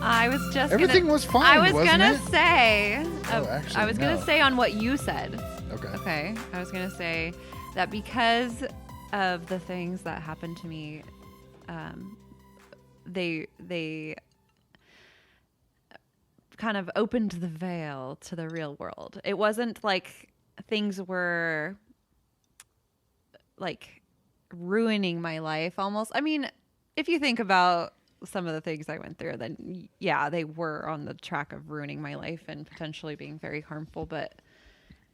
I was just Everything was fine, I was wasn't gonna it? say. Actually, I was gonna say on what you said. Okay. Okay. I was gonna say that because of the things that happened to me, they kind of opened the veil to the real world. It wasn't like things were like ruining my life almost. I mean, if you think about some of the things I went through, then yeah, they were on the track of ruining my life and potentially being very harmful. But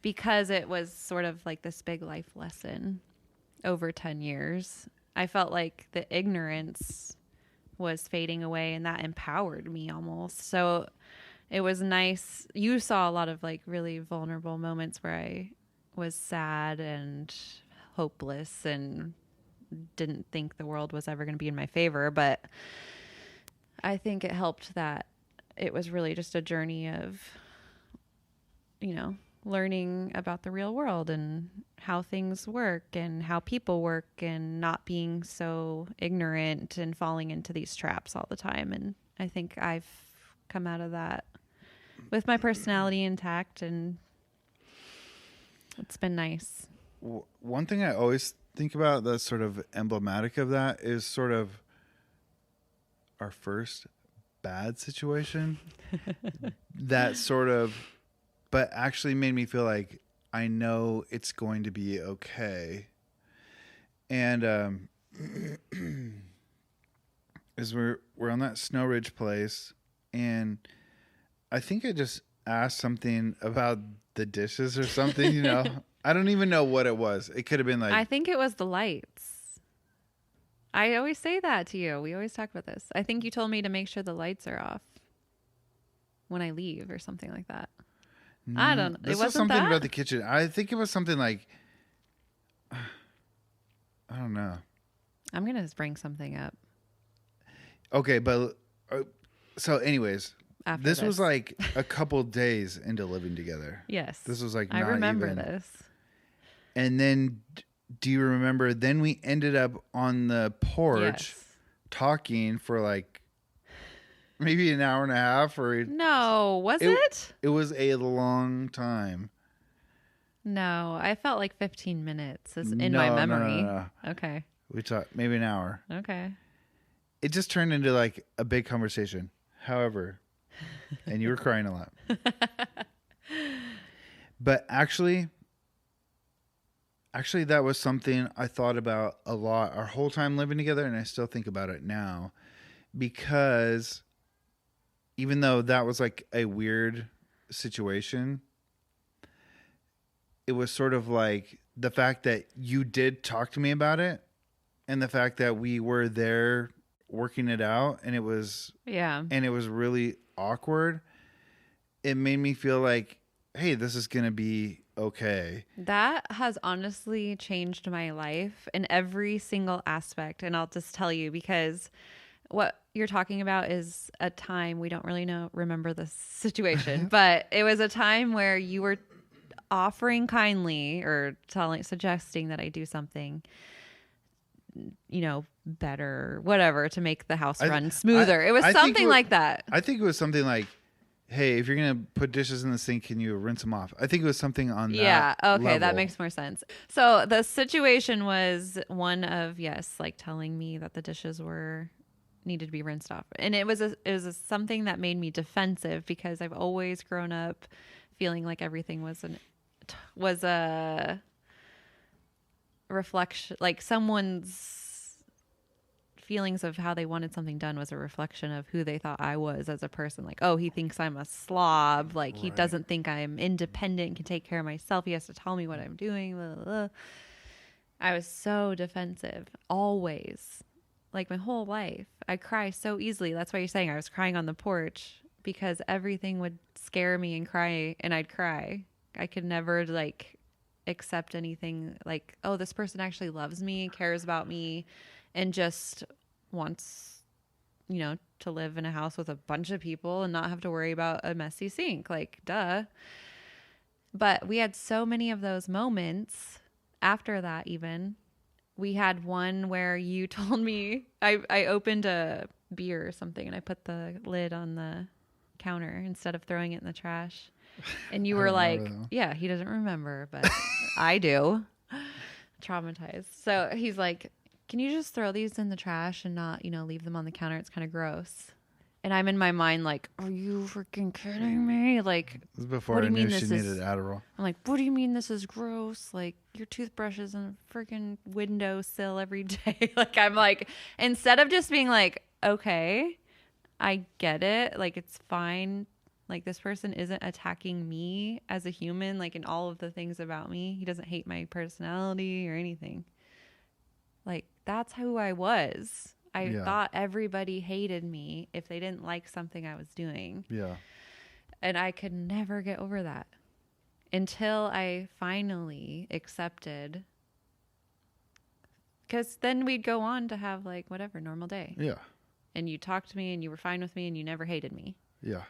because it was sort of like this big life lesson over 10 years, I felt like the ignorance was fading away, and that empowered me almost. So it was nice. You saw a lot of like really vulnerable moments where I was sad and hopeless and didn't think the world was ever going to be in my favor. But I think it helped that it was really just a journey of, learning about the real world and how things work and how people work and not being so ignorant and falling into these traps all the time. And I think I've come out of that with my personality intact, and it's been nice. One thing I always think about that's sort of emblematic of that is sort of our first bad situation that sort of, but actually made me feel like I know it's going to be okay. And as we're on that Snow Ridge place, and I think I just asked something about the dishes or something, I don't even know what it was. It could have been like, I think it was the lights. I always say that to you. We always talk about this. I think you told me to make sure the lights are off when I leave or something like that. no, I don't know. This It was wasn't something that? about the kitchen. I think it was something like, I don't know. I'm going to bring something up. Okay, but so anyways, After this was this. like a couple days into living together. Yes. This was like I not remember even. this. And then, do you remember? Then we ended up on the porch Yes. talking for like maybe an hour and a half, or No, was it? It was a long time. No, I felt like 15 minutes is in my memory. No. Okay. We talked maybe an hour. Okay. It just turned into like a big conversation. However, and you were crying a lot. But actually, that was something I thought about a lot our whole time living together, and I still think about it now, because even though that was like a weird situation, it was sort of like the fact that you did talk to me about it, and the fact that we were there working it out, and it was really awkward. It made me feel like, hey, this is going to be okay. That has honestly changed my life in every single aspect. And I'll just tell you, because what you're talking about is a time we don't really remember the situation, but it was a time where you were offering kindly or suggesting that I do something, better, whatever, to make the house run smoother. It was something like that. I think it was something like, hey, if you're going to put dishes in the sink, can you rinse them off? I think it was something on that okay, level. that makes more sense. So the situation was one of, like telling me that the dishes needed to be rinsed off. And it was something that made me defensive, because I've always grown up feeling like everything was a reflection, like someone's feelings of how they wanted something done was a reflection of who they thought I was as a person. Like, oh, he thinks I'm a slob. Like, he doesn't think I'm independent, can take care of myself. He has to tell me what I'm doing. Blah, blah, blah. I was so defensive, always, like my whole life. I cry so easily. That's why you're saying I was crying on the porch, because everything would scare me and I'd cry. I could never accept anything like, oh, this person actually loves me, cares about me, and just wants, to live in a house with a bunch of people and not have to worry about a messy sink. Like, duh. But we had so many of those moments after that. Even we had one where you told me, I opened a beer or something, and I put the lid on the counter instead of throwing it in the trash. And you were like, yeah, he doesn't remember, but I do. Traumatized. So he's like, can you just throw these in the trash and not, leave them on the counter? It's kind of gross. And I'm in my mind like, are you freaking kidding me? Like, this is before I knew she needed Adderall. I'm like, what do you mean this is gross? Like, your toothbrush is on a freaking windowsill every day. Like, I'm like, instead of just being like, okay, I get it. Like, it's fine. Like, this person isn't attacking me as a human, like, in all of the things about me. He doesn't hate my personality or anything. Like, that's who I was. I thought everybody hated me if they didn't like something I was doing. Yeah. And I could never get over that until I finally accepted. Because then we'd go on to have, like, whatever, normal day. Yeah. And you talked to me and you were fine with me and you never hated me. Yeah.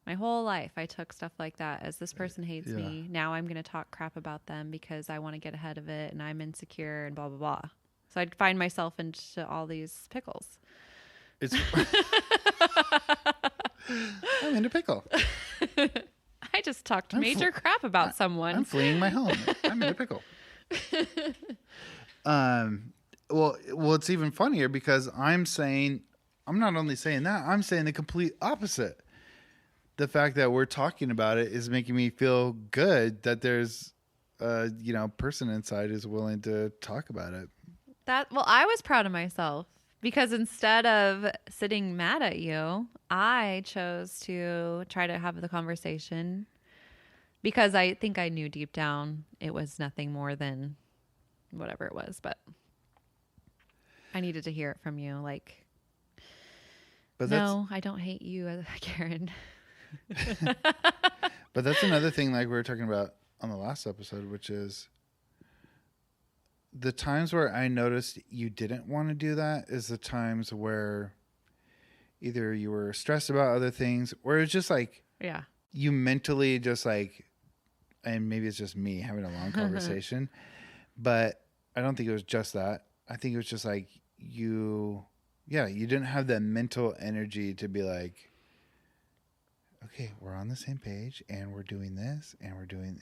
My whole life, I took stuff like that as this person hates me. Now I'm going to talk crap about them because I want to get ahead of it and I'm insecure and blah, blah, blah. So I'd find myself into all these pickles. I'm into pickle. I just talked major crap about someone. I'm fleeing my home. I'm into pickle. Well, it's even funnier because I'm not only saying that, I'm saying the complete opposite. The fact that we're talking about it is making me feel good that there's a person inside who's willing to talk about it. I was proud of myself because instead of sitting mad at you, I chose to try to have the conversation because I think I knew deep down it was nothing more than whatever it was, but I needed to hear it from you. Like, no, I don't hate you, Karyn. But that's another thing like we were talking about on the last episode, which is the times where I noticed you didn't want to do that is the times where either you were stressed about other things or it's just like you mentally just like, and maybe it's just me having a long conversation, but I don't think it was just that. I think it was just like you didn't have that mental energy to be like, okay, we're on the same page and we're doing this and we're doing,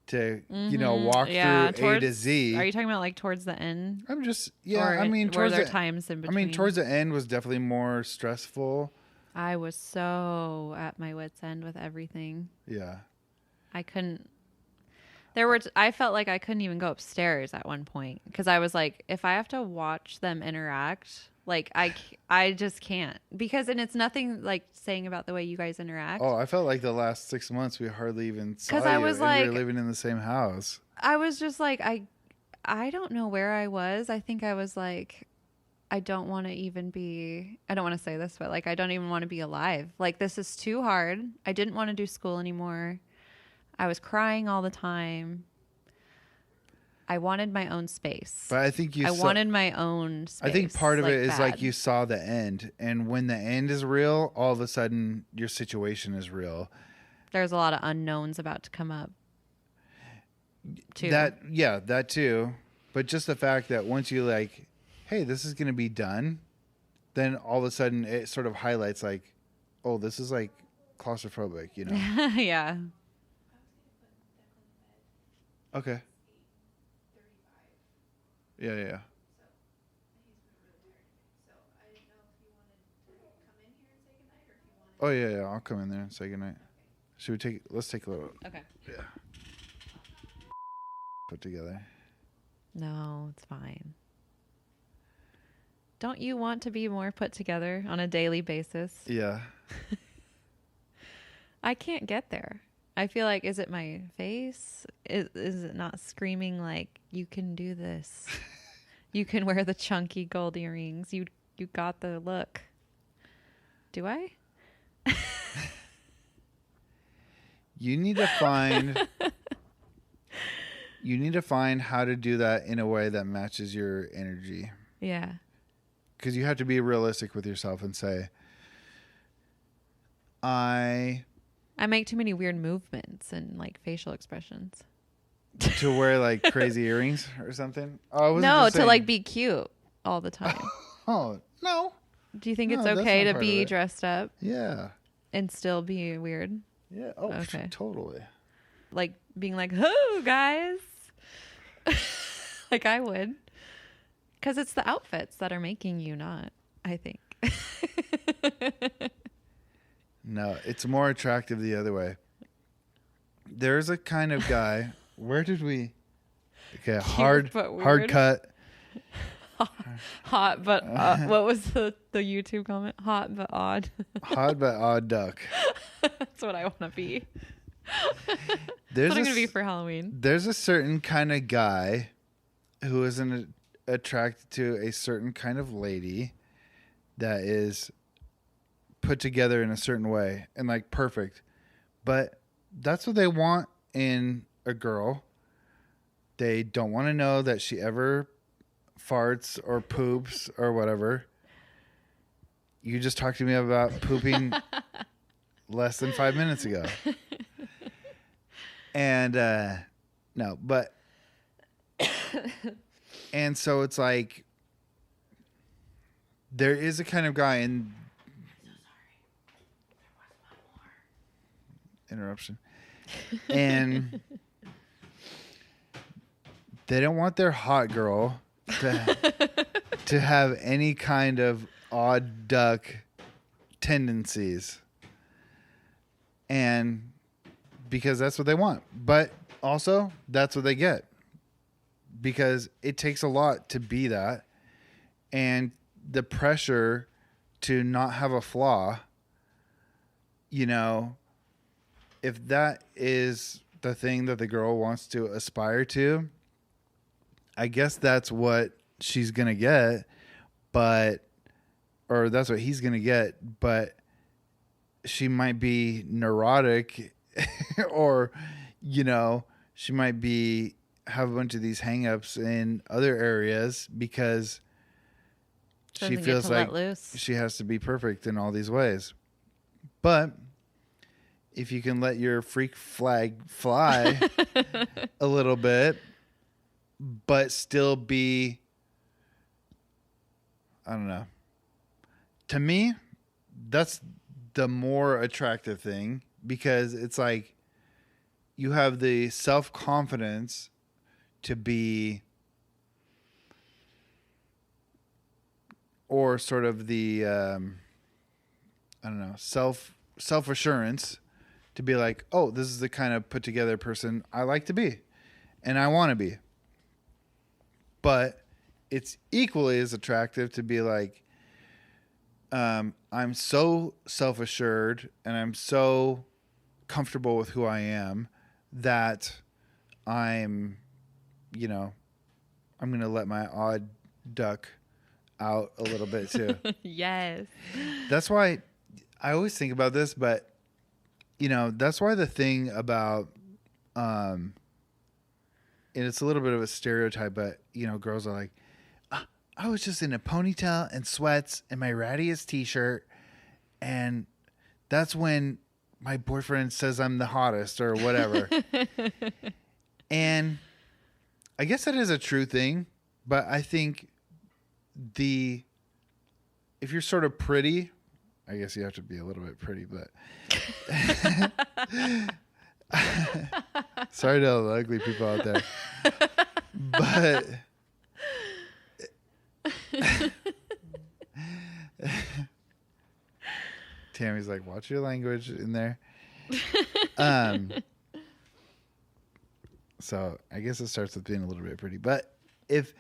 to, walk through A to Z. Are you talking about like towards the end? I'm just, were there times in between? Towards the end was definitely more stressful. I was so at my wit's end with everything. Yeah. I couldn't. I felt like I couldn't even go upstairs at one point because I was like, if I have to watch them interact, like I just can't and it's nothing like saying about the way you guys interact. Oh, I felt like the last 6 months we hardly even saw you. I was like, we were living in the same house. I was just like, I don't know where I was. I think I was like, I don't want to say this, but like, I don't even want to be alive. Like, this is too hard. I didn't want to do school anymore. I was crying all the time. I wanted my own space. But I think wanted my own space. I think part of it is like you saw the end. And when the end is real, all of a sudden your situation is real. There's a lot of unknowns about to come up too. That too. But just the fact that once you like, hey, this is going to be done, then all of a sudden it sort of highlights like, oh, this is like claustrophobic, Yeah. Okay. Yeah. So he's really tired of it. So I didn't know if you wanted to come in here and say goodnight or if you wanted. Oh yeah, I'll come in there and say goodnight. Okay. Let's take a little. Okay. Yeah. Put together. No, it's fine. Don't you want to be more put together on a daily basis? Yeah. I can't get there. I feel like, is it my face? Is it not screaming like, you can do this? You can wear the chunky gold earrings. You got the look. Do I? You need to find how to do that in a way that matches your energy. Yeah. Because you have to be realistic with yourself and say, I make too many weird movements and like facial expressions. To wear like crazy earrings or something? Oh, no, to like be cute all the time. Oh, no. Do you think it's No, that's okay not to part of be it. dressed up Yeah. and still be weird? Yeah. Oh, Okay. totally. Like being like, "Oh, guys," like I would, because it's the outfits that are making you not. I think. No, it's more attractive the other way. There's a kind of guy. Where did we? Okay, hard but weird. cut. Hot, but what was the YouTube comment? Hot but odd. Hot but odd duck. That's what I want to be. There's That's what I'm a gonna be s- for Halloween. There's a certain kind of guy who isn't attracted to a certain kind of lady that is put together in a certain way and like perfect. But that's what they want in a girl. They don't want to know that she ever farts or poops or whatever. You just talked to me about pooping less than 5 minutes ago. And no, but and so it's like there is a kind of guy in interruption. And they don't want their hot girl to have any kind of odd duck tendencies. And because that's what they want. But also, that's what they get. Because it takes a lot to be that. And the pressure to not have a flaw, you know, if that is the thing that the girl wants to aspire to, I guess that's what she's going to get. Or that's what he's going to get. But she might be neurotic or, you know, she might have a bunch of these hangups in other areas because she Doesn't feels get to like let loose. she has to be perfect in all these ways. But if you can let your freak flag fly a little bit, but still be, I don't know. To me, that's the more attractive thing because it's like you have the self-confidence to be, or sort of the, I don't know, self-assurance to be like, oh, this is the kind of put together person I like to be and I want to be. But it's equally as attractive to be like, I'm so self-assured and I'm so comfortable with who I am that I'm going to let my odd duck out a little bit too. Yes. That's why I always think about this, but that's why the thing about, and it's a little bit of a stereotype, but girls are like, I was just in a ponytail and sweats and my rattiest t-shirt. And that's when my boyfriend says I'm the hottest or whatever. And I guess that is a true thing, but I think if you're sort of pretty, I guess you have to be a little bit pretty, but sorry to all the ugly people out there, but Tammy's like, watch your language in there. So I guess it starts with being a little bit pretty, but if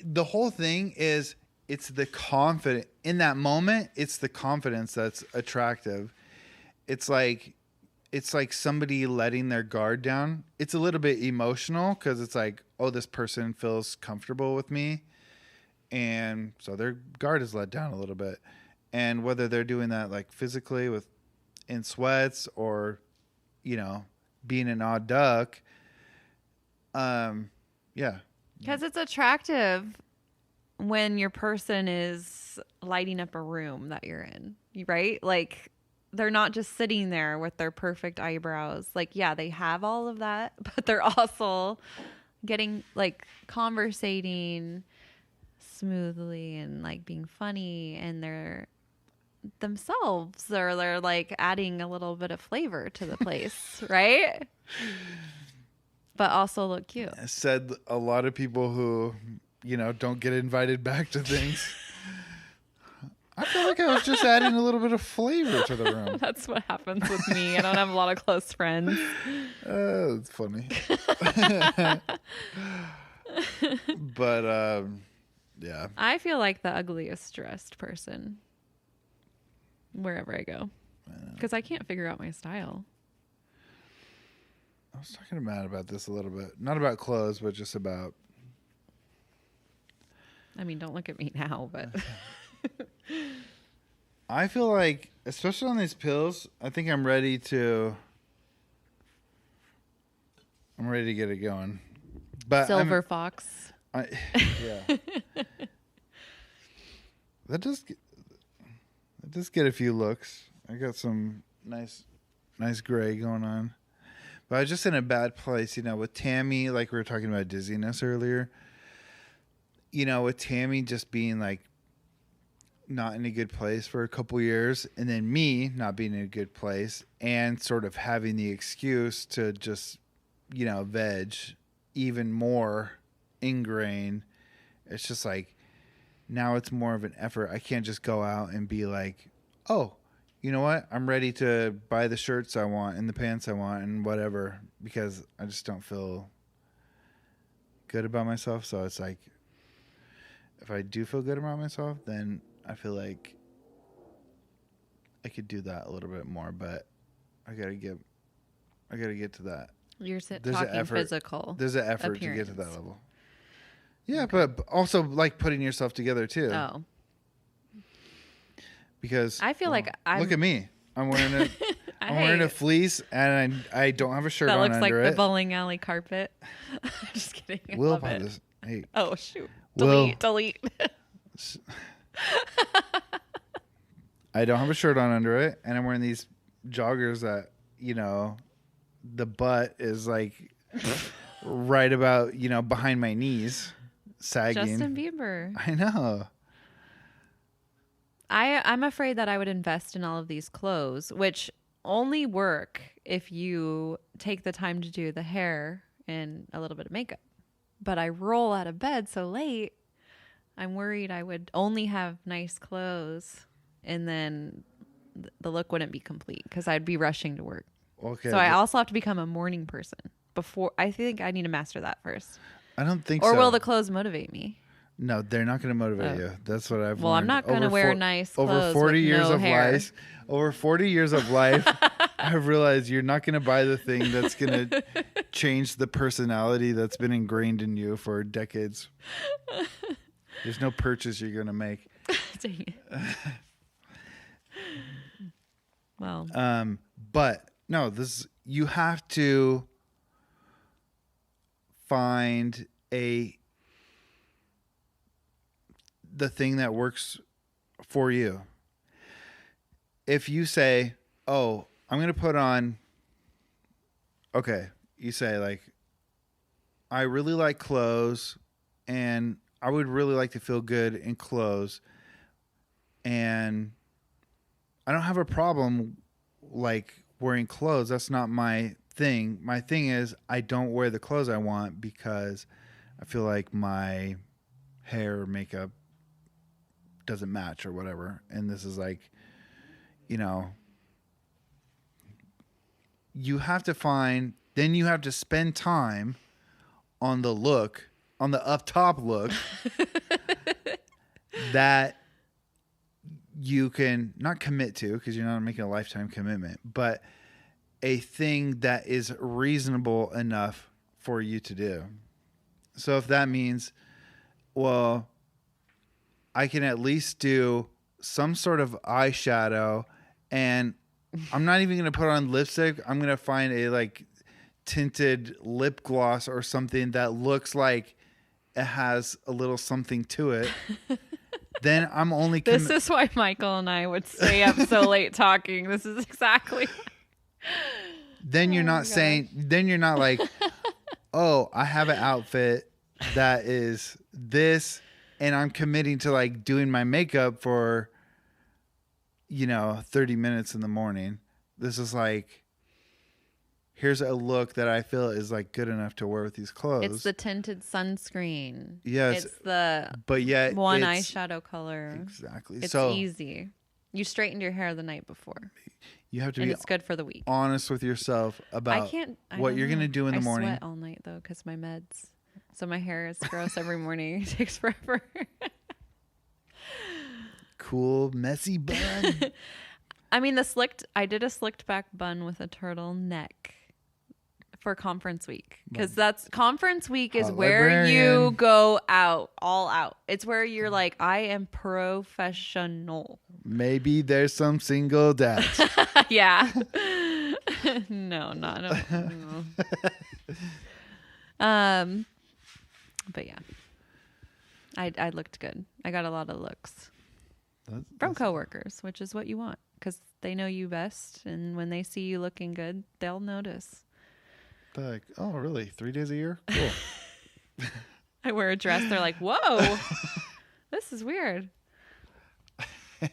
the whole thing is, it's the confident in that moment, it's the confidence that's attractive. It's like somebody letting their guard down. It's a little bit emotional because it's like, oh, this person feels comfortable with me. And so their guard is let down a little bit. And whether they're doing that like physically in sweats or, being an odd duck. Yeah. Because it's attractive when your person is lighting up a room that you're in, right? Like they're not just sitting there with their perfect eyebrows. Like, yeah, they have all of that, but they're also getting like conversating, smoothly and like being funny, and they're themselves, or they're like adding a little bit of flavor to the place, right? But also look cute. Said a lot of people who, don't get invited back to things. I feel like I was just adding a little bit of flavor to the room. That's what happens with me. I don't have a lot of close friends. It's funny. But, yeah. I feel like the ugliest dressed person wherever I go, because I can't figure out my style. I was talking to Matt about this a little bit. Not about clothes, but just about... I mean, don't look at me now, but... I feel like, especially on these pills, I think I'm ready to get it going. But Silver Fox. Yeah. That does get a few looks. I got some nice gray going on. But I was just in a bad place, with Tammy, like we were talking about dizziness earlier. With Tammy just being like not in a good place for a couple years, and then me not being in a good place, and sort of having the excuse to just, veg even more ingrained. It's just like, now it's more of an effort. I can't just go out and be like, oh, you know what? I'm ready to buy the shirts I want and the pants I want and whatever, because I just don't feel good about myself. So it's like, if I do feel good about myself, then I feel like I could do that a little bit more, but I gotta get to that. You're talking physical. There's an effort appearance. to get to that level. Yeah, okay. But also like putting yourself together too. Oh. Because I feel like look at me. I'm wearing a fleece, and I don't have a shirt on under it. That looks like the bowling alley carpet. Just kidding. Will love it. Hey. Oh shoot. Will, Delete. I don't have a shirt on under it, and I'm wearing these joggers that, the butt is like right about, behind my knees, sagging. Justin Bieber. I know. I'm afraid that I would invest in all of these clothes, which only work if you take the time to do the hair and a little bit of makeup. But I roll out of bed so late, I'm worried I would only have nice clothes, and then the look wouldn't be complete because I'd be rushing to work. Okay. So I also have to become a morning person before. I think I need to master that first. I don't think so. Or will the clothes motivate me? No, they're not going to motivate you. That's what I've learned. Well, I'm not going to wear nice clothes over 40 with years no of hair. life. Over 40 years of life, I've realized you're not going to buy the thing that's going to change the personality that's been ingrained in you for decades. There's no purchase you're going to make. Dang it. Well. But no, you have to find the thing that works for you. If you say, oh, I'm going to put on, okay, you say like, I really like clothes and I would really like to feel good in clothes, and I don't have a problem like wearing clothes. That's not my thing. My thing is I don't wear the clothes I want because I feel like my hair or makeup doesn't match or whatever. And this is like, you have to find, then you have to spend time on the look, on the up top look that you can not commit to, because you're not making a lifetime commitment, but a thing that is reasonable enough for you to do. So if that means, well, I can at least do some sort of eyeshadow, and I'm not even going to put on lipstick. I'm going to find a like tinted lip gloss or something that looks like it has a little something to it. Then I'm only... This is why Michael and I would stay up so late talking. This is exactly... Then you're not saying... Then you're not like, oh, I have an outfit that is this, and I'm committing to like doing my makeup for, 30 minutes in the morning. This is like, here's a look that I feel is like good enough to wear with these clothes. It's the tinted sunscreen. Yes. It's the but yet one it's- eyeshadow color. Exactly. It's so easy. You straightened your hair the night before. you have to And be it's good for the week. honest with yourself about what you're going to do in the morning. I sweat all night though because my meds. So my hair is gross every morning. It takes forever. Cool, messy bun. I mean, I did a slicked back bun with a turtleneck for conference week because that's conference week is Hot where librarian. you go all out. It's where you're like, I am professional. Maybe there's some single dads. Yeah. No, not no. But yeah, I looked good. I got a lot of looks from coworkers, which is what you want because they know you best, and when they see you looking good, they'll notice. They're like, oh, really? 3 days a year? Cool. I wear a dress. They're like, whoa, this is weird. Oh,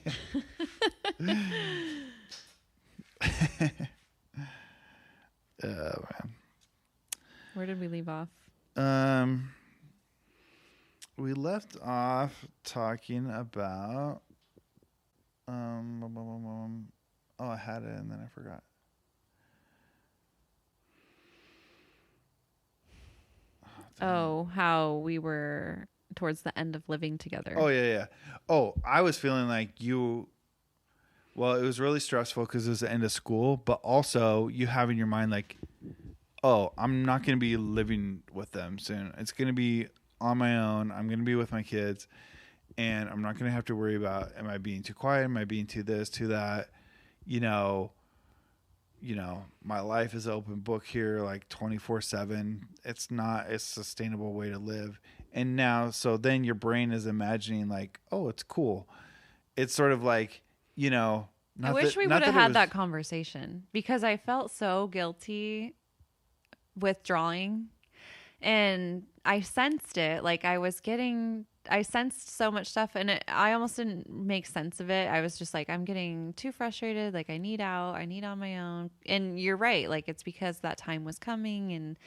man. Where did we leave off? We left off talking about I had it and then I forgot. Oh, how we were towards the end of living together. Oh yeah. Oh, I was feeling like well, it was really stressful because it was the end of school, but also you have in your mind like, oh, I'm not going to be living with them soon. It's going to be on my own. I'm going to be with my kids, and I'm not going to have to worry about, am I being too quiet? Am I being too this, too that? My life is an open book here, like 24/7. It's not a sustainable way to live. And now, so then your brain is imagining like, oh, it's cool. It's sort of like, I wish we would have had that conversation because I felt so guilty withdrawing, and I sensed it. Like I sensed so much stuff, and I almost didn't make sense of it. I was just like, I'm getting too frustrated. Like I need out. I need on my own. And you're right. Like it's because that time was coming, and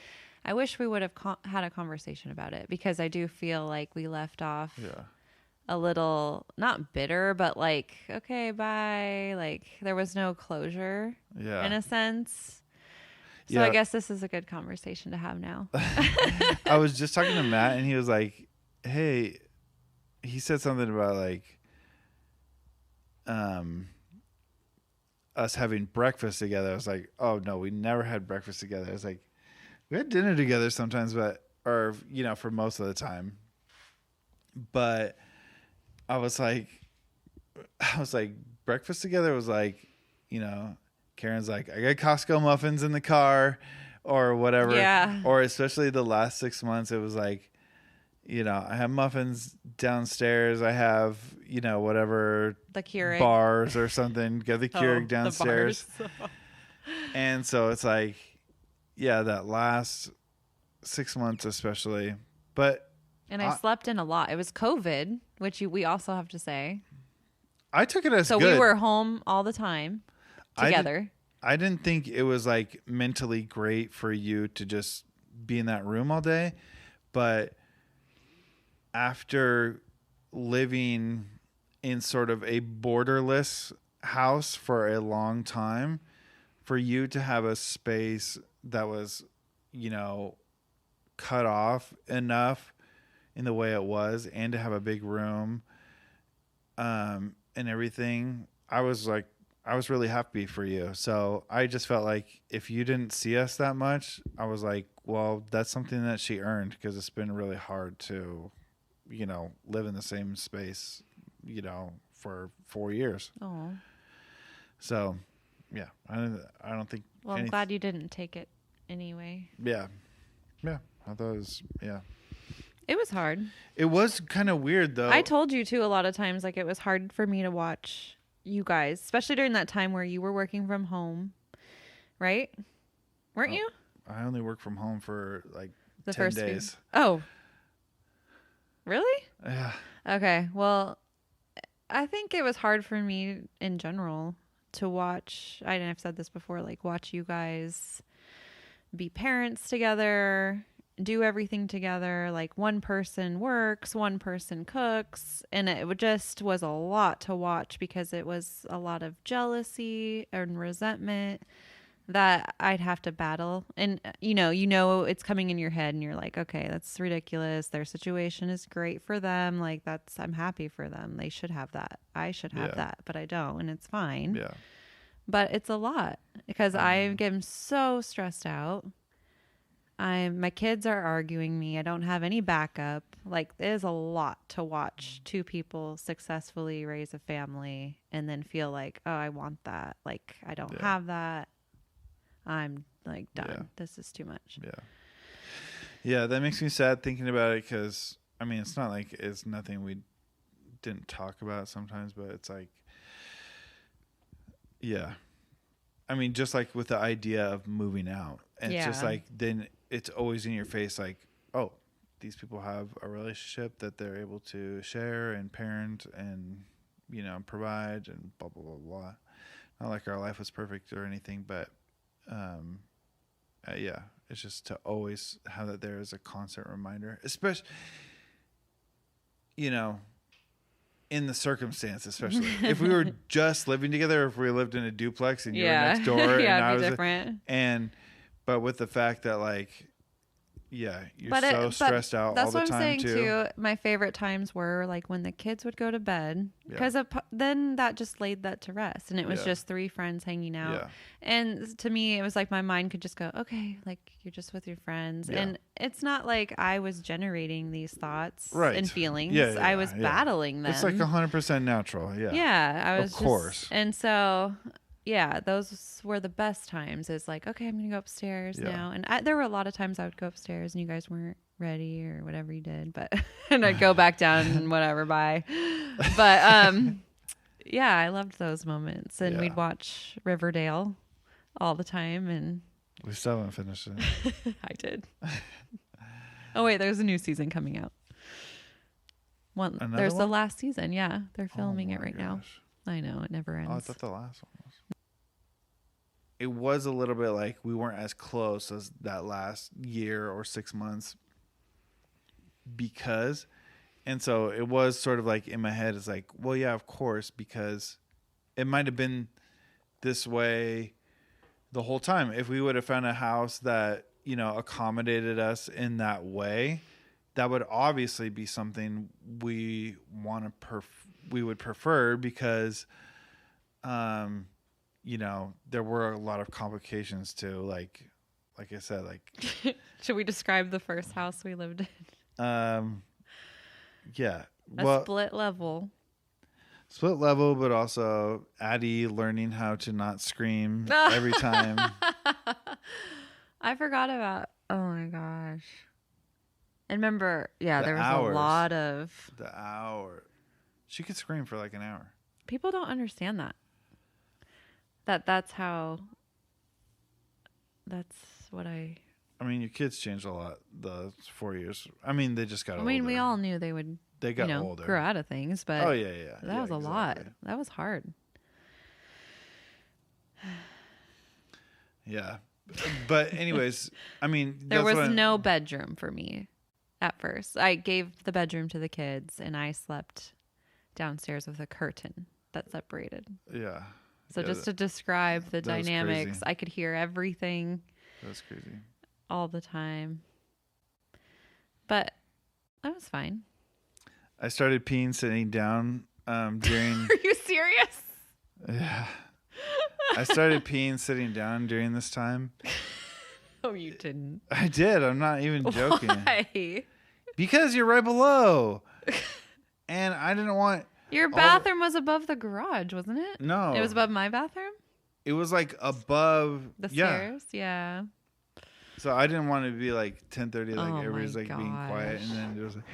I wish we would have had a conversation about it because I do feel like we left off. Yeah. A little not bitter, but like, okay, bye. Like there was no closure in a sense. So Yeah. I guess this is a good conversation to have now. I was just talking to Matt and he was like, hey, he said something about like us having breakfast together. I was like, oh no, we never had breakfast together. I was like, we had dinner together sometimes, for most of the time. But I was like, breakfast together was like, Karyn's like, I got Costco muffins in the car or whatever. Yeah. Or especially the last 6 months, it was like, I have muffins downstairs. I have, whatever The Keurig bars or something. Got the Keurig the downstairs. bars. And so it's like, yeah, that last 6 months especially. But And I slept in a lot. It was COVID, which we also have to say. I took it as So good. we were home all the time together. I didn't think it was like mentally great for you to just be in that room all day. But after living in sort of a borderless house for a long time, for you to have a space that was, cut off enough in the way it was, and to have a big room and everything, I was really happy for you. So I just felt like if you didn't see us that much, I was like, well, that's something that she earned because it's been really hard to, live in the same space, for 4 years. Oh. So, yeah, I don't think. Well, I'm glad you didn't take it anyway. Yeah. I thought it was, yeah. It was hard. It was kind of weird though. I told you too a lot of times, like it was hard for me to watch you guys, especially during that time where you were working from home, right? Weren't you? I only worked from home for like The 10 first few- days. Oh, really? Yeah. Okay. Well, I think it was hard for me in general to watch. I've said this before, like watch you guys be parents together, do everything together. Like one person works, one person cooks, and just was a lot to watch because it was a lot of jealousy and resentment that I'd have to battle. And it's coming in your head and you're like, okay, that's ridiculous. Their situation is great for them. Like I'm happy for them. They should have that. I should have that, but I don't, and it's fine. Yeah. But it's a lot because I get so stressed out. My kids are arguing me. I don't have any backup. Like it is a lot to watch two people successfully raise a family and then feel like, oh, I want that. Like I don't have that. I'm like done. Yeah. This is too much. Yeah. Yeah, that makes me sad thinking about it because, I mean, it's not like it's nothing we didn't talk about sometimes, but it's like, yeah. I mean, just like with the idea of moving out. And it's just like, then it's always in your face like, oh, these people have a relationship that they're able to share and parent and, provide and blah, blah, blah, blah. Not like our life was perfect or anything, but yeah, it's just to always have that there as a constant reminder, especially, in the circumstance, especially if we were just living together, if we lived in a duplex and you were next door, yeah, and I it'd be was different. But with the fact that like, yeah, you're but stressed out all the time. That's what I'm saying too. My favorite times were like when the kids would go to bed because then that just laid that to rest, and it was just three friends hanging out. Yeah. And to me, it was like my mind could just go, okay, like you're just with your friends, and it's not like I was generating these thoughts and feelings. I was battling them. It's like 100% natural. Yeah. Yeah, I was of course. And so. Yeah, those were the best times. Is like, okay, I'm going to go upstairs now. And there were a lot of times I would go upstairs and you guys weren't ready or whatever you did. But and I'd go back down and whatever, bye. But yeah, I loved those moments. And we'd watch Riverdale all the time. And we still haven't finished it. I did. Oh, wait, there's a new season coming out. There's the last season. Yeah, they're filming it right now. I know, it never ends. Oh, I thought the last one was. It was a little bit like we weren't as close as that last year or 6 months and so it was sort of like in my head, it's like, well, yeah, of course, because it might have been this way the whole time. If we would have found a house that, accommodated us in that way, that would obviously be something we would prefer because, there were a lot of complications too. Like I said, like, should we describe the first house we lived in? Yeah. Split level, but also Addie learning how to not scream every time. I forgot about, oh my gosh. And remember, there was hours. A lot of the hour. She could scream for like an hour. People don't understand that. That's what I mean, your kids changed a lot the 4 years. I mean, they just got older. I mean, we all knew they would, they got older. grow out of things, but oh, yeah. That was a lot. That was hard. Yeah. But anyways, I mean, there was no bedroom for me at first. I gave the bedroom to the kids and I slept downstairs with a curtain that separated. Yeah. So just to describe the dynamics, I could hear everything. That's crazy. All the time. But that was fine. I started peeing sitting down during... Are you serious? Yeah. I started peeing sitting down during this time. Oh, you didn't. I did. I'm not even joking. Why? Because you're right below. And I didn't want... Your bathroom was above the garage, wasn't it? No. It was above my bathroom? It was like above... The stairs? Yeah. So I didn't want to be like 10:30, like everybody's like being quiet. And then it was like...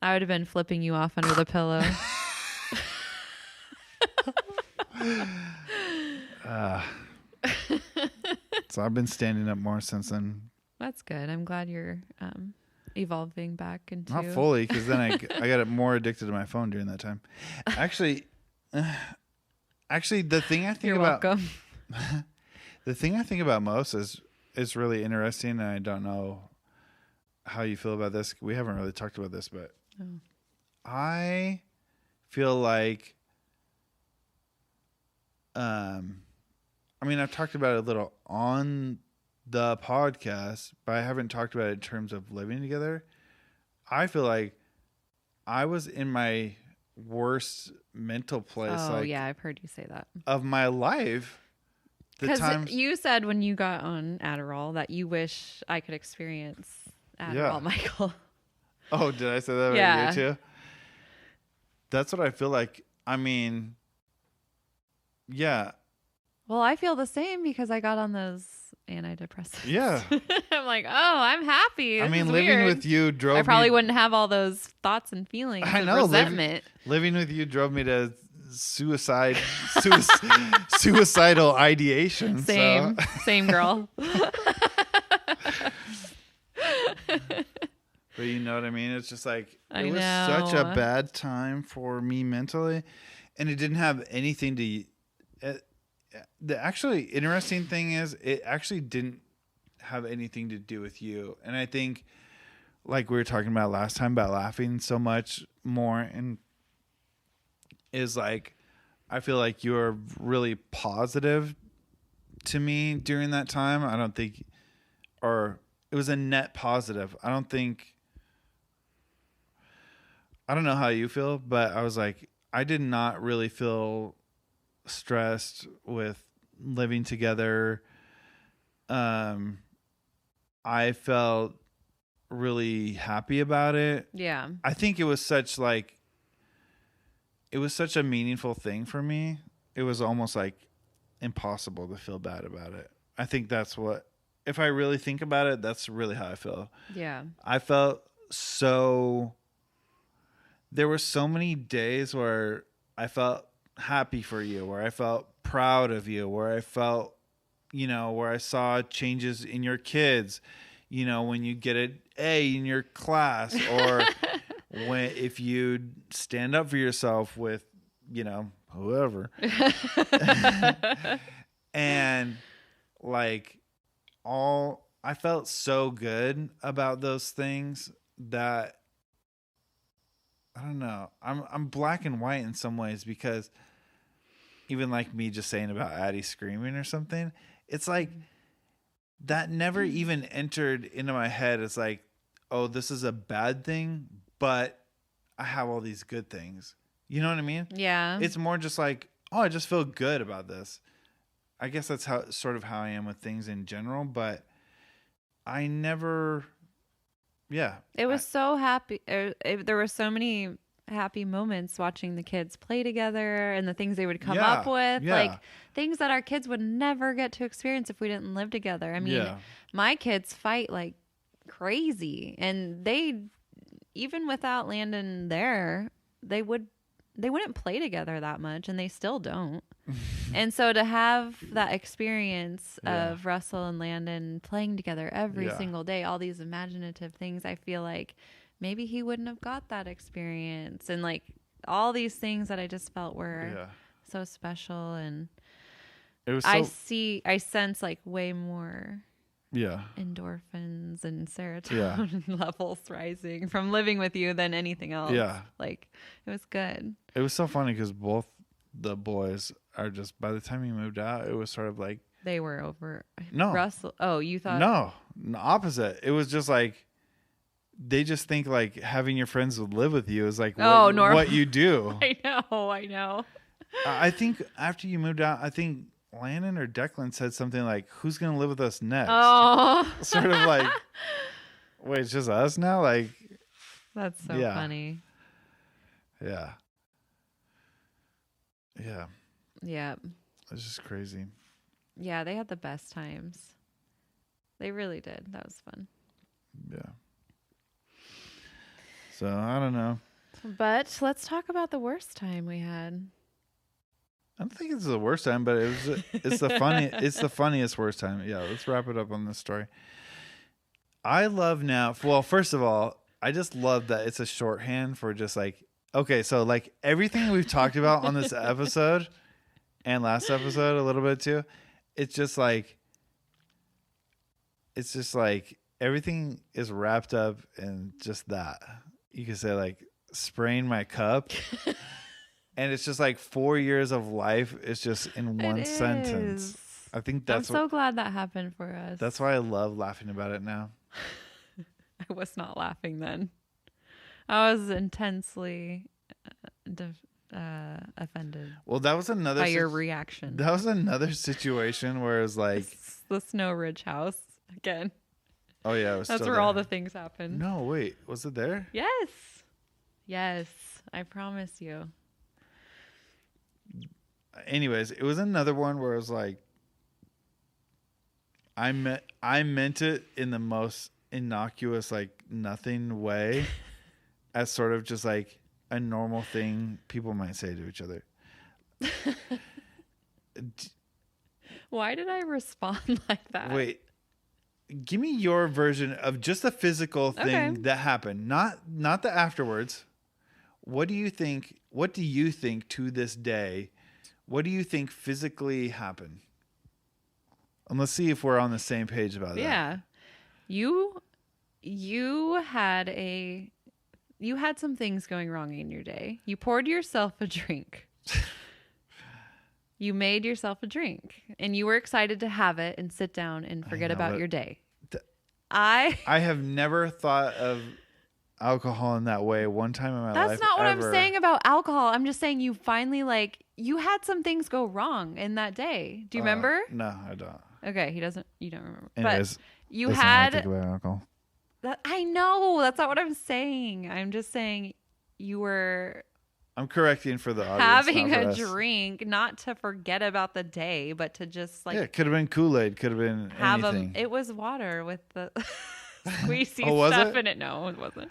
I would have been flipping you off under the pillow. So I've been standing up more since then. That's good. I'm glad you're evolving back into. Not fully, because then I got more addicted to my phone during that time. Actually, the thing I think You're about welcome. the thing I think about most is really interesting, and I don't know how you feel about this. We haven't really talked about this, but I feel like, I mean, I've talked about it a little on the podcast, but I haven't talked about it in terms of living together. I feel like I was in my worst mental place. Oh, yeah, I've heard you say that. Of my life. Because you said when you got on Adderall that you wish I could experience Adderall, Michael. Oh, did I say that Yeah. about you too? That's what I feel like. I mean, yeah. Well, I feel the same because I got on those antidepressants. Yeah. I'm like, oh, I'm happy. I This mean, is living weird. with you drove me. I probably wouldn't have all those thoughts and feelings I of know. resentment. Living with you drove me to suicidal ideation. Same. So. Same girl. But you know what I mean? It's just like, I it was know. such a bad time for me mentally. And it didn't have anything to... the actually interesting thing is it actually didn't have anything to do with you. And I think, like we were talking about last time about laughing so much more, and is like, I feel like you were really positive to me during that time. I don't think, or it was a net positive. I don't know how you feel, but I was like, I did not really feel stressed with living together. I felt really happy about it. Yeah. I think it was such a meaningful thing for me. It was almost like impossible to feel bad about it. I think that's what, if I really think about it, that's really how I feel. Yeah. I felt there were so many days where I felt happy for you, where I felt proud of you, where I felt, where I saw changes in your kids, when you get an A in your class, or if you stand up for yourself with, whoever. And like I felt so good about those things that, I don't know. I'm black and white in some ways, because even like me just saying about Addie screaming or something, it's like that never even entered into my head. It's like, oh, this is a bad thing, but I have all these good things. You know what I mean? Yeah. It's more just like, oh, I just feel good about this. I guess that's how I am with things in general, but I never... Yeah. It was so happy. There were so many happy moments watching the kids play together and the things they would come up with. Yeah. Like things that our kids would never get to experience if we didn't live together. I mean, my kids fight like crazy, and they, even without Landon there, they wouldn't play together that much, and they still don't. And so to have that experience of Russell and Landon playing together every single day, all these imaginative things, I feel like maybe he wouldn't have got that experience. And like all these things that I just felt were so special. And it was I sense like way more Yeah. endorphins and serotonin levels rising from living with you than anything else. Yeah. Like, it was good. It was so funny because both the boys are just, by the time he moved out, it was sort of like, They were over. No. Russell. Oh, you thought. no, opposite. It was just like, they just think like having your friends live with you is like what you do. I know. I think after you moved out, I think Landon or Declan said something like, "Who's going to live with us next?" Oh. Sort of like, wait, it's just us now? Like, That's so funny. Yeah. Yeah. Yeah. It's just crazy. Yeah, they had the best times. They really did. That was fun. Yeah. So, I don't know. But let's talk about the worst time we had. I don't think it's the worst time, but it's the funny. It's the funniest worst time. Yeah, let's wrap it up on this story. I love now. Well, first of all, I just love that it's a shorthand for just like, okay, so like everything we've talked about on this episode and last episode a little bit too, it's just like everything is wrapped up in just that. You could say like spraying my cup. And it's just like 4 years of life is just in one sentence. I think I'm so glad that happened for us. That's why I love laughing about it now. I was not laughing then. I was intensely offended. Well, that was another by your reaction. That was another situation where it was like the Snow Ridge house again. Oh yeah, it was. That's where all the things happened. No, wait, was it there? Yes, I promise you. Anyways, it was another one where it was like, I meant it in the most innocuous, like nothing way, as sort of just like a normal thing people might say to each other. Why did I respond like that? Wait, give me your version of just the physical thing that happened, not the afterwards. What do you think? What do you think to this day? What do you think physically happened? And let's see if we're on the same page about that. Yeah. You had some things going wrong in your day. You poured yourself a drink. You made yourself a drink and you were excited to have it and sit down and forget about your day. I have never thought of alcohol in that way one time in my life. That's not what I'm saying about alcohol. I'm just saying you finally you had some things go wrong in that day. Do you remember? No, I don't. Okay, you don't remember. Anyways, but you had had think about alcohol. I know, that's not what I'm saying. I'm just saying you were I'm correcting for the audience. Having a drink, not to forget about the day, but to just yeah, it could have been Kool-Aid, could have been anything. It was water with the squeezy stuff in it. No, it wasn't.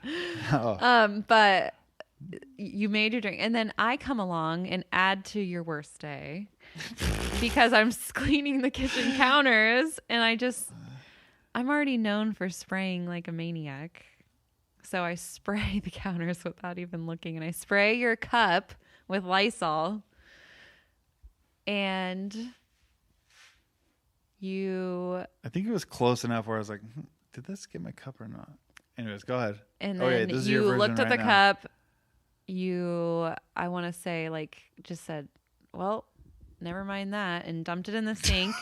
Oh. But you made your drink, and then I come along and add to your worst day because I'm cleaning the kitchen counters, and I'm already known for spraying like a maniac. So I spray the counters without even looking, and I spray your cup with Lysol, and I think it was close enough where I was like, did this get my cup or not? Anyways, go ahead. And then you looked at the cup. I want to say, just said, well, never mind that, and dumped it in the sink.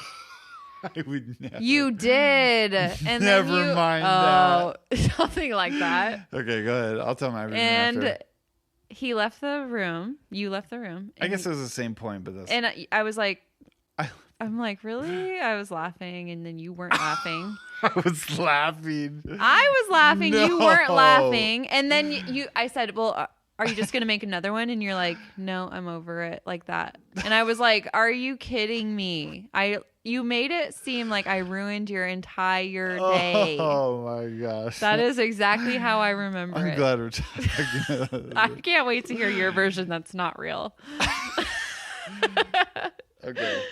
I would never. You did. And never mind that. Something like that. Okay, go ahead. I'll tell my version And after. he left the room. You left the room. I guess it was the same point, but that's... And I was like... I'm like, really? I was laughing, and then you weren't laughing. I was laughing. I was laughing. No. You weren't laughing. And then I said, well, are you just going to make another one? And you're like, no, I'm over it, like that. And I was like, are you kidding me? You made it seem like I ruined your entire day. Oh my gosh. That is exactly how I remember it. I'm glad we're talking about it. I can't wait to hear your version that's not real. Okay.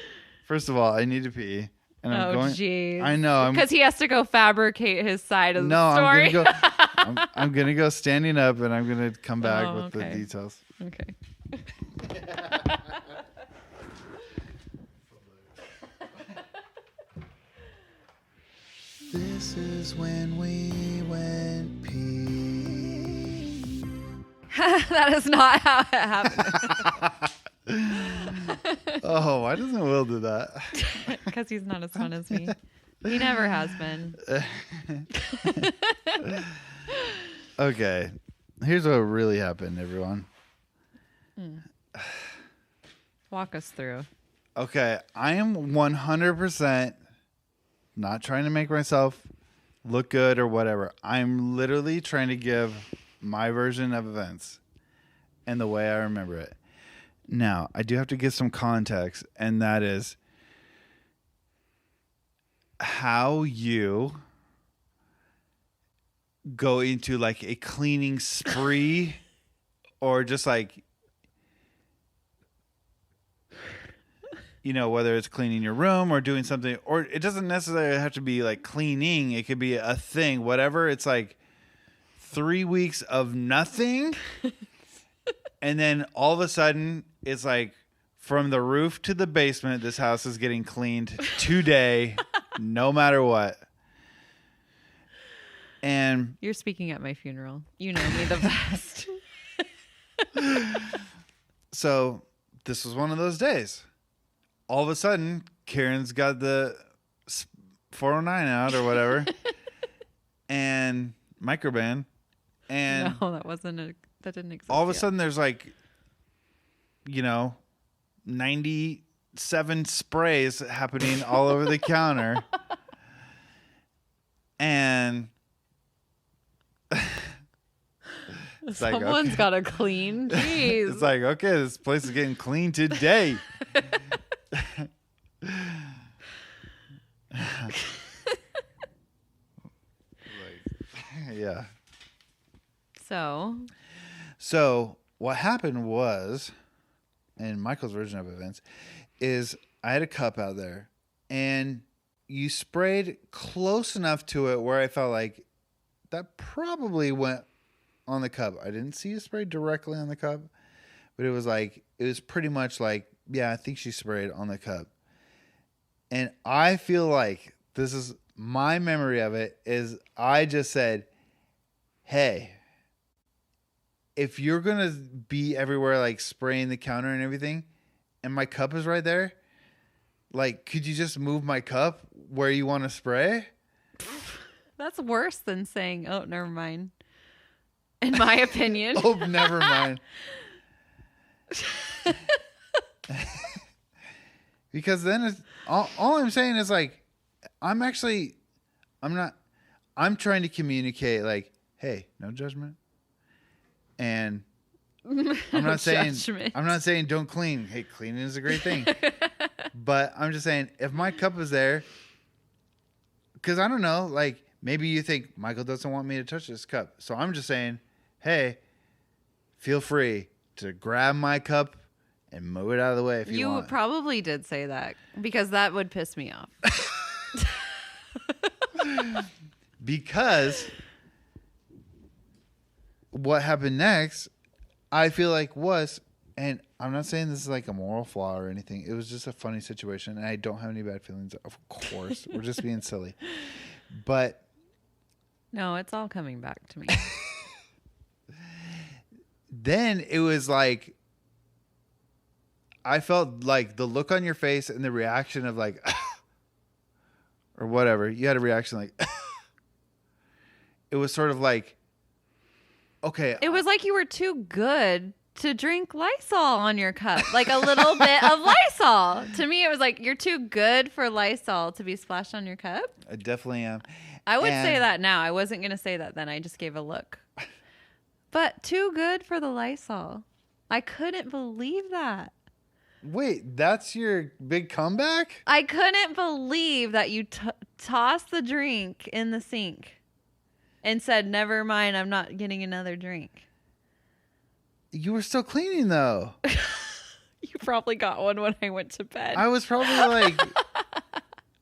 First of all, I need to pee. And I'm going. Jeez. I know. Because he has to go fabricate his side of the story. I'm going to go standing up, and I'm going to come back with the details. Okay. This is when we went pee. That is not how it happened. Oh, why doesn't Will do that? Because he's not as fun as me. He never has been. Okay. Here's what really happened, everyone. Walk us through. Okay. I am 100% not trying to make myself look good or whatever. I'm literally trying to give my version of events and the way I remember it. Now, I do have to give some context, and that is how you go into like a cleaning spree or just like whether it's cleaning your room or doing something, or it doesn't necessarily have to be like cleaning. It could be a thing, whatever. It's like 3 weeks of nothing. And then all of a sudden it's like from the roof to the basement, this house is getting cleaned today, no matter what. And you're speaking at my funeral. You know me the best. So this was one of those days. All of a sudden, Karyn's got the 409 out or whatever, and microband, and no, that didn't exist. all of a yet. sudden there's like, 97 sprays happening all over the counter, and it's like, someone's okay. got to clean. Jeez. It's like, okay, this place is getting clean today. Yeah. So what happened was, in Michael's version of events, is I had a cup out there, and you sprayed close enough to it where I felt like that probably went on the cup. I didn't see you spray directly on the cup, but it was pretty much like, yeah, I think she sprayed on the cup. And I feel like this is my memory of it is I just said, hey, if you're going to be everywhere, like spraying the counter and everything, and my cup is right there, like, could you just move my cup where you want to spray? That's worse than saying, oh, never mind. In my opinion. Oh, never mind. Because then it's, all I'm saying is like, I'm trying to communicate like, hey, no judgment. And I'm not saying don't clean. Hey, cleaning is a great thing. But I'm just saying if my cup is there, because I don't know, like maybe you think Michael doesn't want me to touch this cup. So I'm just saying, hey, feel free to grab my cup and move it out of the way if you want. You probably did say that because that would piss me off. Because what happened next, I feel like was, and I'm not saying this is like a moral flaw or anything. It was just a funny situation, and I don't have any bad feelings. Of course, we're just being silly. But no, it's all coming back to me. Then it was like, I felt like the look on your face and the reaction of like, or whatever. You had a reaction like, it was sort of like, okay. It was like you were too good to drink Lysol on your cup. Like a little bit of Lysol. To me, it was like, you're too good for Lysol to be splashed on your cup. I definitely am. I would say that now. I wasn't going to say that then. I just gave a look. But too good for the Lysol. I couldn't believe that. Wait, that's your big comeback? I couldn't believe that you tossed the drink in the sink and said, never mind, I'm not getting another drink. You were still cleaning, though. You probably got one when I went to bed. I was probably like...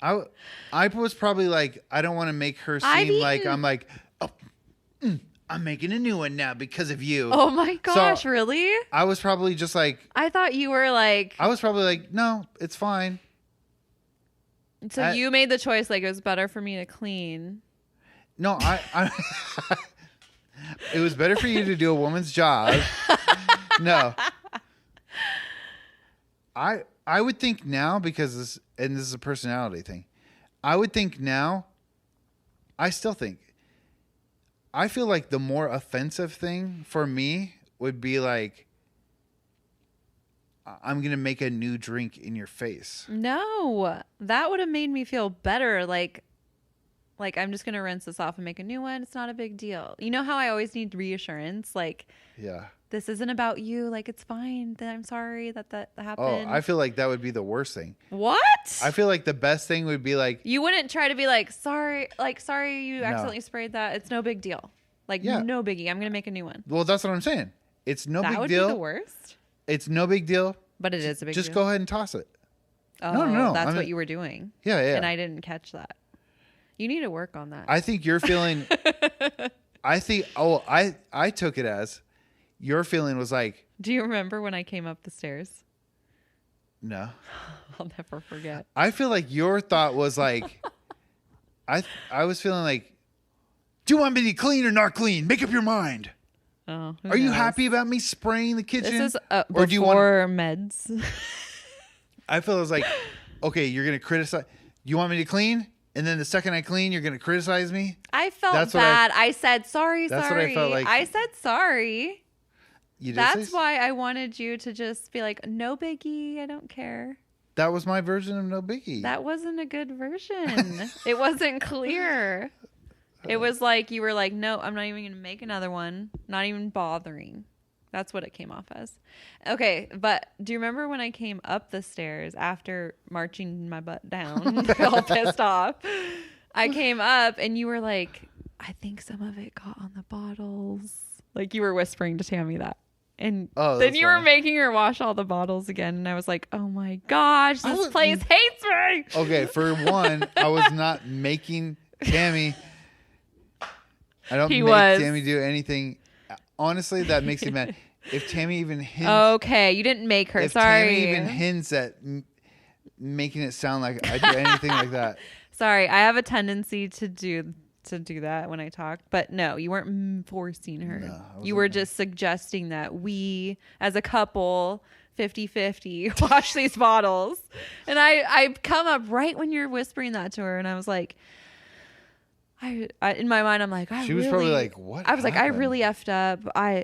I was probably like, I don't want to make her seem like I'm like, oh, I'm making a new one now because of you. Oh my gosh, so really? I was probably just like... I thought you were like... I was probably like, no, it's fine. So you made the choice like it was better for me to clean. No, I it was better for you to do a woman's job. No. I would think now, because this is a personality thing. I would think now, I still think, I feel like the more offensive thing for me would be like, I'm going to make a new drink in your face. No, that would have made me feel better. Like I'm just going to rinse this off and make a new one. It's not a big deal. You know how I always need reassurance? Like, yeah, this isn't about you. Like, it's fine. I'm sorry that happened. Oh, I feel like that would be the worst thing. What? I feel like the best thing would be like... You wouldn't try to be like, sorry you accidentally sprayed that. It's no big deal. Like, no biggie. I'm going to make a new one. Well, that's what I'm saying. It's no big deal. That would be the worst. It's no big deal. But it is a big deal. Just go ahead and toss it. Oh, No. that's what you were doing. Yeah. And I didn't catch that. You need to work on that. I think you're feeling. I think. Oh, I took it as your feeling was like. Do you remember when I came up the stairs? No. I'll never forget. I feel like your thought was like. I was feeling like. Do you want me to be clean or not clean? Make up your mind. Oh, Are you happy about me spraying the kitchen? This is or do you want meds. I feel it was like, okay, you're gonna criticize. You want me to clean, and then the second I clean, you're gonna criticize me. I felt bad. I said sorry. That's sorry. what I felt like. I said sorry. You did That's why I wanted you to just be like, no biggie. I don't care. That was my version of no biggie. That wasn't a good version. It wasn't clear. It was like you were like, no, I'm not even going to make another one. Not even bothering. That's what it came off as. Okay, but do you remember when I came up the stairs after marching my butt down, all pissed off? I came up and you were like, I think some of it got on the bottles. Like you were whispering to Tammy that. And then you were making her wash all the bottles again. And I was like, oh my gosh, this place hates me. Okay, for one, I was not making Tammy... I don't make Tammy do anything. Honestly, that makes me mad. If Tammy even hints... Okay, you didn't make her. Sorry. If Tammy even hints at making it sound like I do anything like that. Sorry, I have a tendency to do that when I talk. But no, you weren't forcing her. No, you were just suggesting that we, as a couple... 50-50 wash these bottles. And I come up right when you're whispering that to her, and I was like... I in my mind I'm like she was probably like, what I was like, I really effed up.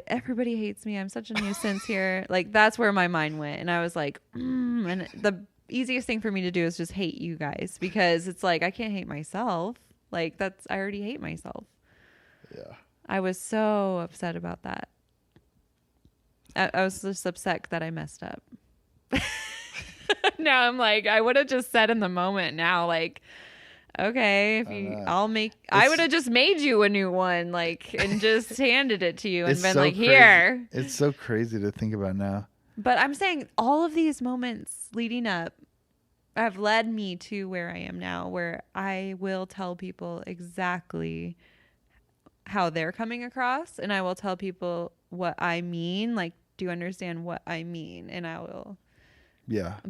Everybody hates me. I'm such a nuisance here. Like that's where my mind went, and I was like, and the easiest thing for me to do is just hate you guys, because it's like I can't hate myself. Like I already hate myself. Yeah. I was so upset about that. I was just upset that I messed up. Now I'm like, I would have just said in the moment now, like, okay, I would have just made you a new one, like, and just handed it to you and been so like, crazy. Here. It's so crazy to think about now. But I'm saying all of these moments leading up have led me to where I am now, where I will tell people exactly how they're coming across, and I will tell people what I mean. Like, do you understand what I mean? And I will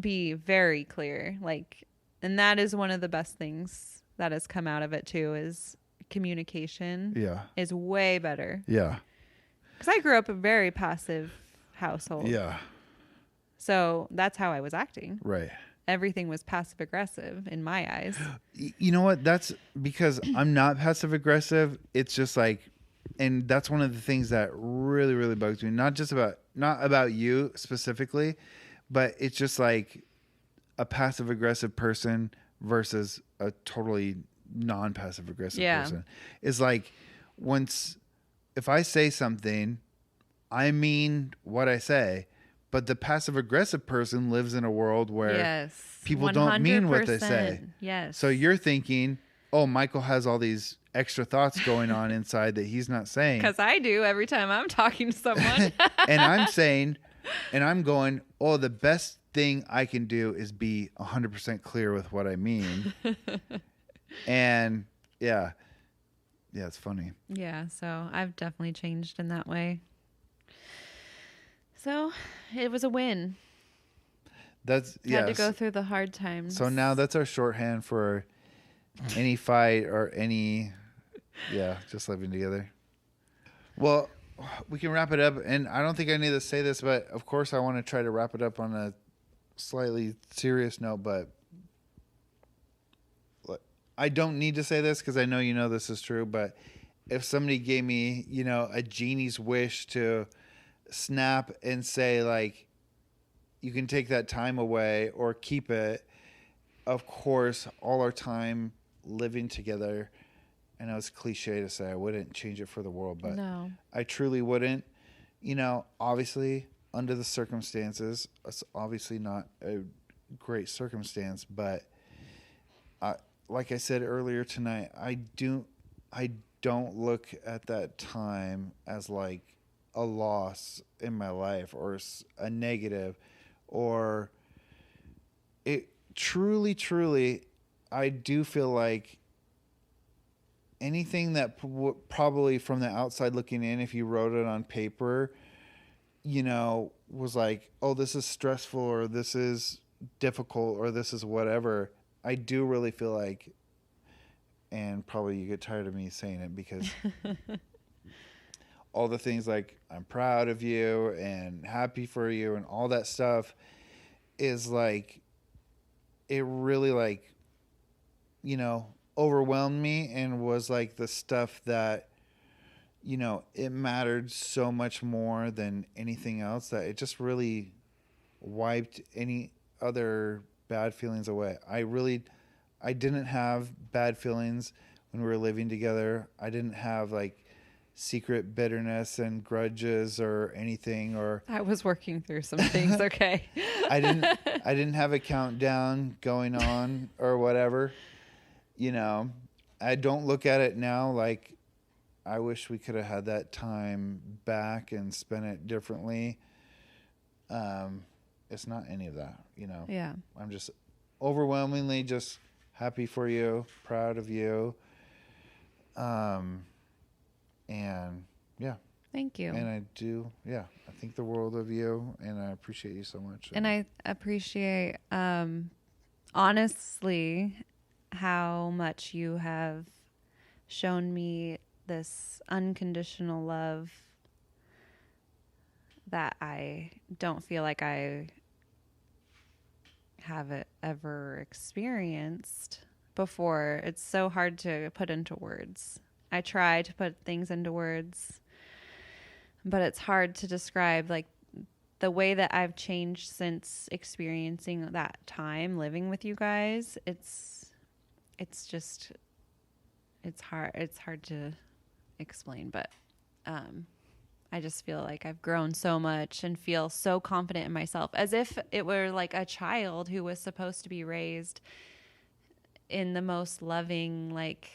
be very clear. Like, and that is one of the best things that has come out of it too, is communication is way better. Yeah. Because I grew up in a very passive household. Yeah. So that's how I was acting. Right. Everything was passive aggressive in my eyes. You know what? That's because I'm not passive aggressive. It's just like, and that's one of the things that really, really bugs me. Not about you specifically, but it's just like a passive aggressive person versus a totally non-passive aggressive person. It's like if I say something, I mean what I say. But the passive aggressive person lives in a world where people 100%. Don't mean what they say. Yes. So you're thinking, oh, Michael has all these extra thoughts going on inside that he's not saying. Because I do every time I'm talking to someone. And I'm saying, and I'm going, oh, the best thing I can do is be 100% clear with what I mean. And yeah, it's funny. Yeah, so I've definitely changed in that way. So it was a win. Had to go through the hard times. So now that's our shorthand for any fight or any, just living together. Well, we can wrap it up, and I don't think I need to say this, but of course I want to try to wrap it up on a slightly serious note, but I don't need to say this because I know you know this is true, but if somebody gave me, a genie's wish to snap and say, like, you can take that time away or keep it, of course, all our time living together, and it's cliche to say I wouldn't change it for the world, but no. I truly wouldn't. Obviously, under the circumstances, it's obviously not a great circumstance, but like I said earlier tonight, I don't look at that time as like a loss in my life or a negative, or truly, I do feel like anything that probably from the outside looking in, if you wrote it on paper, you know, was like, oh, this is stressful or this is difficult or this is whatever. I do really feel like, and probably you get tired of me saying it because all the things like I'm proud of you and happy for you and all that stuff is like, it really like, you know, overwhelmed me and was like the stuff that, you know, it mattered so much more than anything else that it just really wiped any other bad feelings away. I didn't have bad feelings when we were living together. I didn't have like secret bitterness and grudges or anything, or I was working through some things. Okay. I didn't have a countdown going on or whatever. You know, I don't look at it now like I wish we could have had that time back and spent it differently. It's not any of that, you know. Yeah. I'm just overwhelmingly just happy for you, proud of you. And yeah. Thank you. And I do, yeah, I think the world of you, and I appreciate you so much. And I appreciate, honestly, how much you have shown me this unconditional love that I don't feel like I have it ever experienced before. It's so hard to put into words. I try to put things into words, but it's hard to describe like the way that I've changed since experiencing that time living with you guys. It's hard to explain, but I just feel like I've grown so much and feel so confident in myself, as if it were like a child who was supposed to be raised in the most loving, like,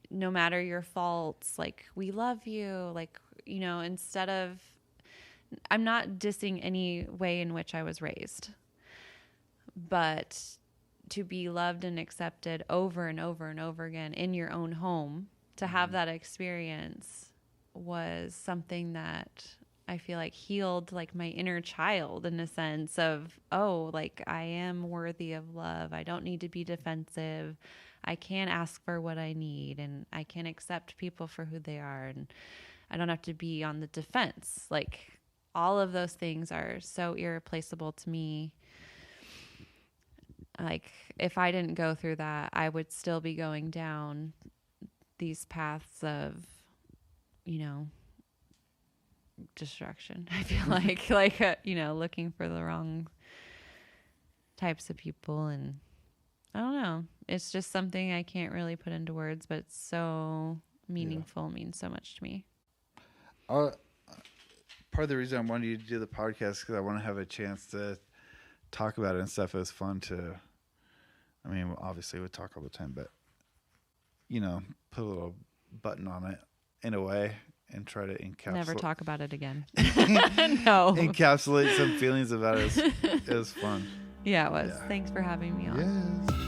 no matter your faults, like, we love you, like, you know, instead of, I'm not dissing any way in which I was raised, but to be loved and accepted over and over and over again in your own home, to have that experience was something that I feel like healed like my inner child, in a sense of, oh, like, I am worthy of love. I don't need to be defensive. I can ask for what I need, and I can accept people for who they are, and I don't have to be on the defense. Like, all of those things are so irreplaceable to me. Like, if I didn't go through that, I would still be going down these paths of, you know, destruction. I feel like you know, looking for the wrong types of people, and I don't know. It's just something I can't really put into words, but it's so meaningful, means so much to me. Part of the reason I wanted you to do the podcast because I want to have a chance to talk about it and stuff. It was fun to, I mean, obviously we talk all the time, but, you know, put a little button on it in a way and try to encapsulate. Never talk about it again. No. Encapsulate some feelings about it. It was fun. Yeah, it was. Yeah. Thanks for having me on. Yes.